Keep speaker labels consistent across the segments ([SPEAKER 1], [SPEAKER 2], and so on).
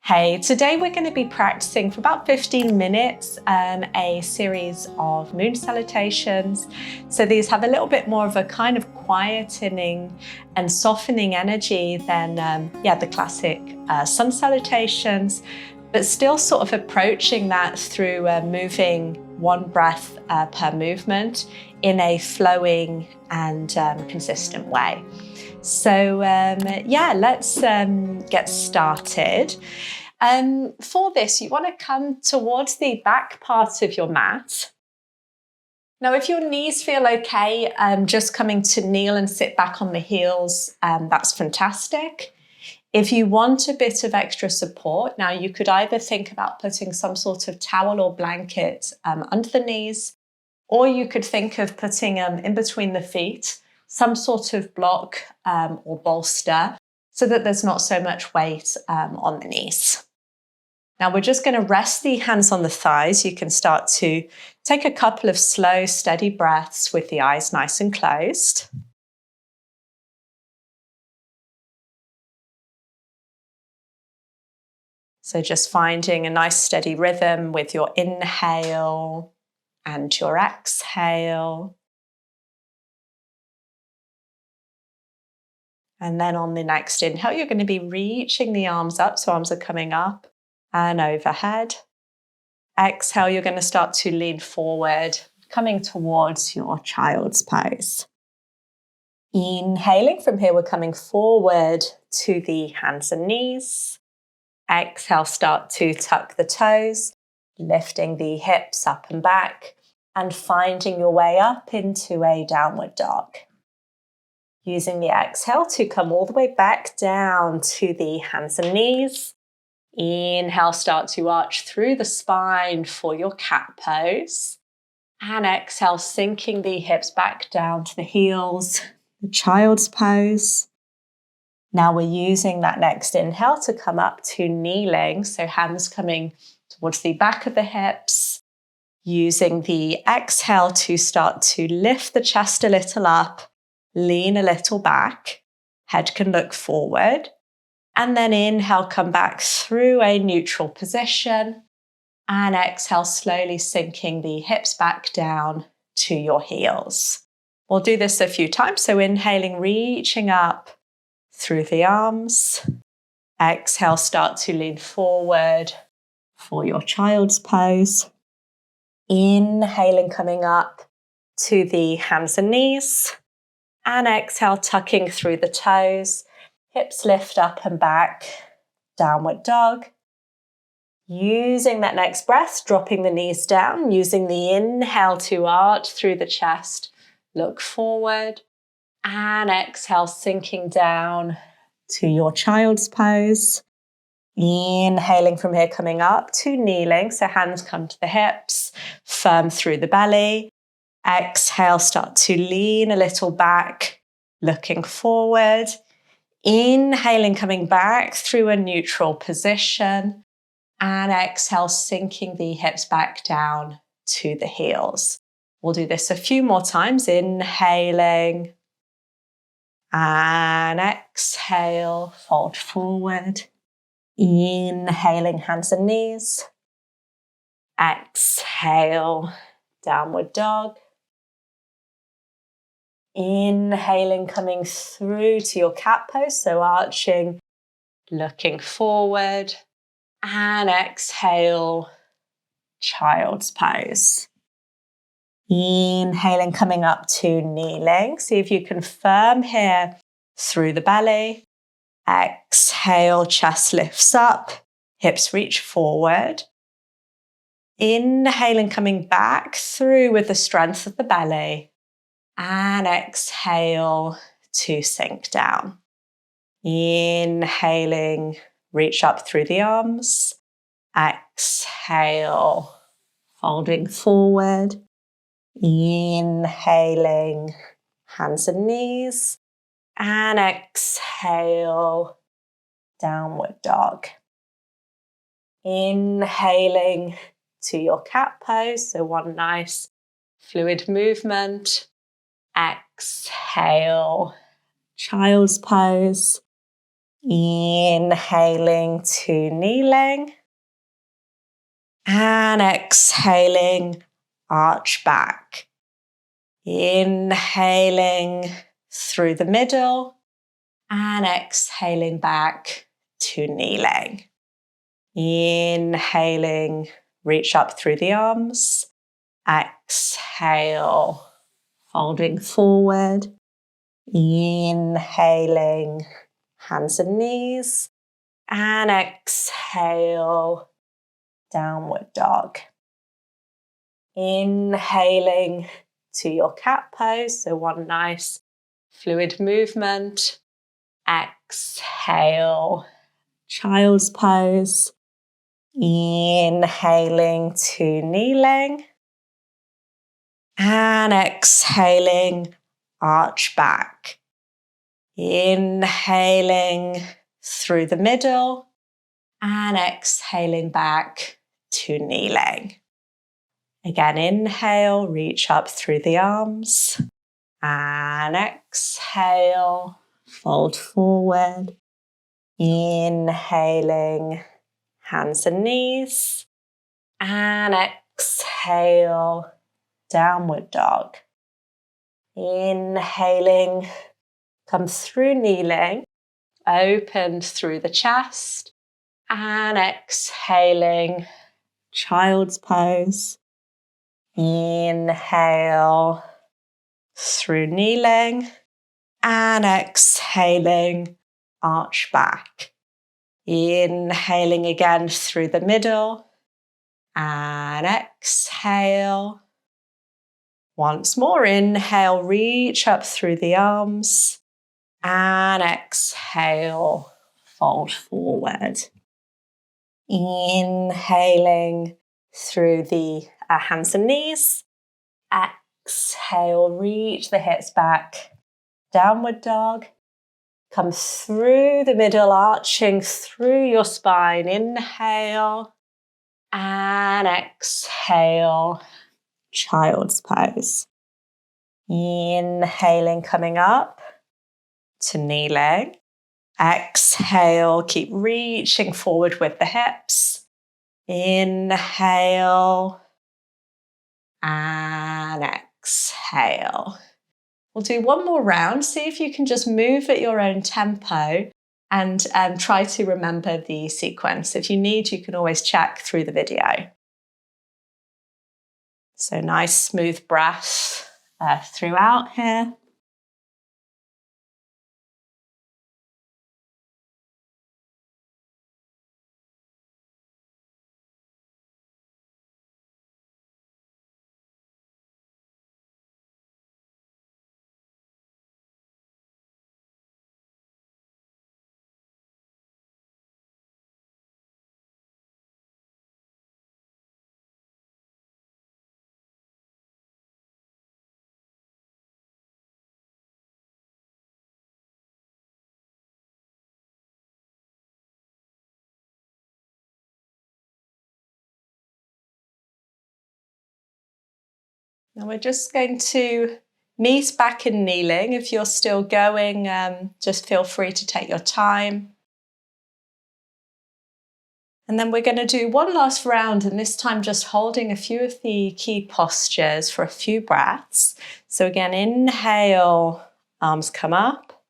[SPEAKER 1] Hey, today we're going to be practicing for about 15 minutes a series of moon salutations. So these have a little bit more of a kind of quietening and softening energy than the classic sun salutations, but still sort of approaching that through moving one breath per movement in a flowing and consistent way. So let's get started. For this, you want to come towards the back part of your mat. Now, if your knees feel okay, just coming to kneel and sit back on the heels, that's fantastic. If you want a bit of extra support, now you could either think about putting some sort of towel or blanket under the knees, or you could think of putting in between the feet some sort of block or bolster so that there's not so much weight on the knees. Now we're just going to rest the hands on the thighs. You can start to take a couple of slow, steady breaths with the eyes nice and closed. So just finding a nice steady rhythm with your inhale and your exhale. And then on the next inhale, you're going to be reaching the arms up. So arms are coming up and overhead. Exhale, you're going to start to lean forward, coming towards your child's pose. Inhaling from here, we're coming forward to the hands and knees. Exhale, start to tuck the toes, lifting the hips up and back, and finding your way up into a downward dog. Using the exhale to come all the way back down to the hands and knees. Inhale, start to arch through the spine for your cat pose. And exhale, sinking the hips back down to the heels, the child's pose. Now we're using that next inhale to come up to kneeling. So hands coming towards the back of the hips. Using the exhale to start to lift the chest a little up, lean a little back. Head can look forward. And then inhale, come back through a neutral position. And exhale, slowly sinking the hips back down to your heels. We'll do this a few times. So inhaling, reaching up through the arms. Exhale, start to lean forward for your child's pose. Inhaling, coming up to the hands and knees. And exhale, tucking through the toes. Hips lift up and back, downward dog. Using that next breath, dropping the knees down, using the inhale to arch through the chest, look forward, and exhale, sinking down to your child's pose. Inhaling from here, coming up to kneeling, so hands come to the hips, firm through the belly. Exhale, start to lean a little back, looking forward. Inhaling, coming back through a neutral position. And exhale, sinking the hips back down to the heels. We'll do this a few more times. Inhaling. And exhale, fold forward. Inhaling, hands and knees. Exhale, downward dog. Inhaling, coming through to your cat pose, so arching, looking forward, and exhale, child's pose. Inhaling, coming up to kneeling. See if you can firm here through the belly. Exhale, chest lifts up, hips reach forward. Inhaling, coming back through with the strength of the belly. And exhale to sink down. Inhaling, reach up through the arms. Exhale, folding forward. Inhaling, hands and knees. And exhale, downward dog. Inhaling to your cat pose, so one nice fluid movement. Exhale, child's pose. Inhaling to kneeling. And exhaling, arch back. Inhaling through the middle. And exhaling back to kneeling. Inhaling, reach up through the arms. Exhale, folding forward. Inhaling, hands and knees. And exhale, downward dog. Inhaling to your cat pose, so one nice fluid movement. Exhale, child's pose. Inhaling to kneeling. And exhaling, arch back. Inhaling through the middle. And exhaling back to kneeling. Again, inhale, reach up through the arms. And exhale, fold forward. Inhaling, hands and knees. And exhale, downward dog. Inhaling, come through kneeling, open through the chest. And exhaling, child's pose. Inhale through kneeling and exhaling, arch back. Inhaling again through the middle and exhale. Once more, inhale, reach up through the arms and exhale, fold forward. Inhaling through the hands and knees. Exhale, reach the hips back. Downward dog. Come through the middle, arching through your spine. Inhale and exhale, child's pose. Inhaling, coming up to kneeling. Exhale, keep reaching forward with the hips. Inhale and exhale. We'll do one more round. See if you can just move at your own tempo and try to remember the sequence. If you need, you can always check through the video. So nice smooth breath throughout here. Now we're just going to knees back in kneeling. If you're still going, just feel free to take your time. And then we're going to do one last round, and this time just holding a few of the key postures for a few breaths. So again, inhale, arms come up.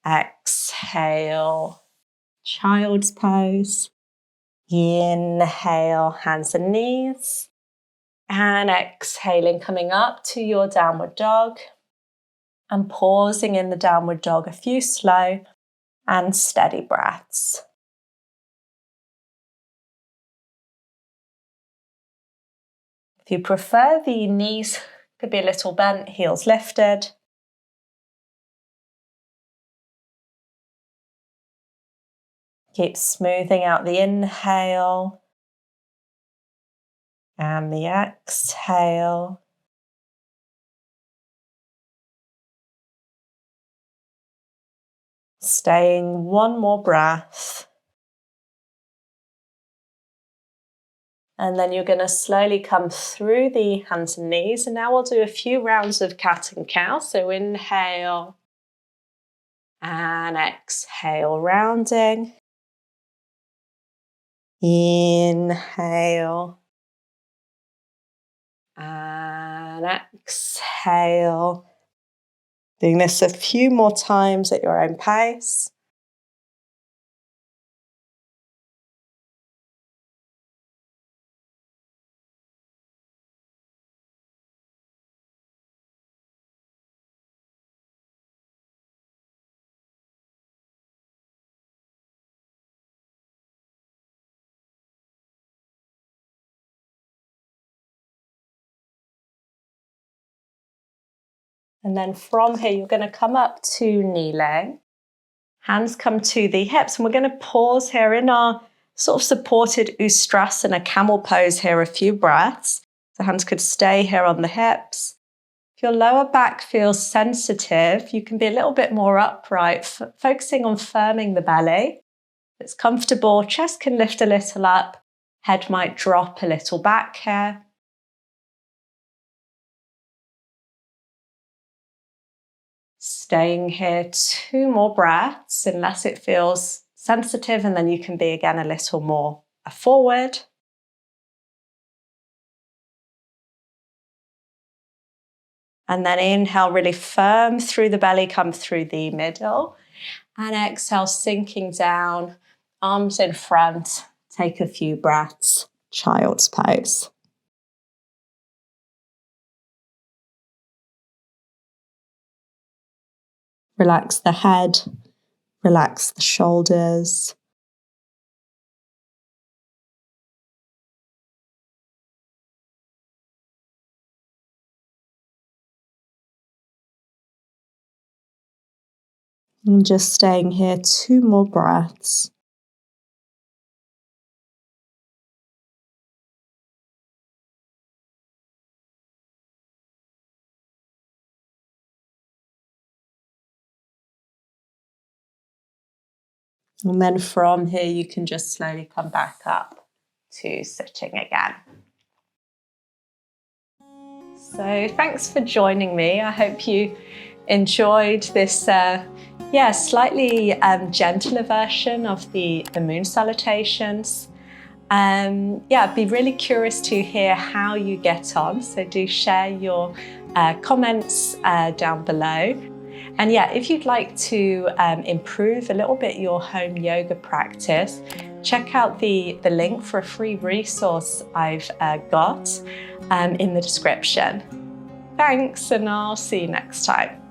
[SPEAKER 1] Exhale, child's pose. Inhale, hands and knees. And exhaling, coming up to your downward dog. And pausing in the downward dog, a few slow and steady breaths. If you prefer, the knees could be a little bent, heels lifted. Keep smoothing out the inhale and the exhale. Staying one more breath. And then you're going to slowly come through the hands and knees. And now we'll do a few rounds of cat and cow. So inhale And exhale, rounding. Inhale. And exhale. Doing this a few more times at your own pace. And then from here, you're going to come up to kneeling. Hands come to the hips, and we're going to pause here in our sort of supported Ustrasana camel pose here a few breaths. The hands could stay here on the hips. If your lower back feels sensitive, you can be a little bit more upright, focusing on firming the belly. If it's comfortable, chest can lift a little up, head might drop a little back here. Staying here 2 more breaths unless it feels sensitive, and then you can be again a little more forward. And then inhale, really firm through the belly, come through the middle. And exhale, sinking down, arms in front. Take a few breaths, child's pose. Relax the head, relax the shoulders. And just staying here 2 more breaths. And then from here, you can just slowly come back up to sitting again. So thanks for joining me. I hope you enjoyed this slightly gentler version of the moon salutations. I'd be really curious to hear how you get on. So do share your comments down below. And if you'd like to improve a little bit your home yoga practice, check out the link for a free resource I've got in the description. Thanks, and I'll see you next time.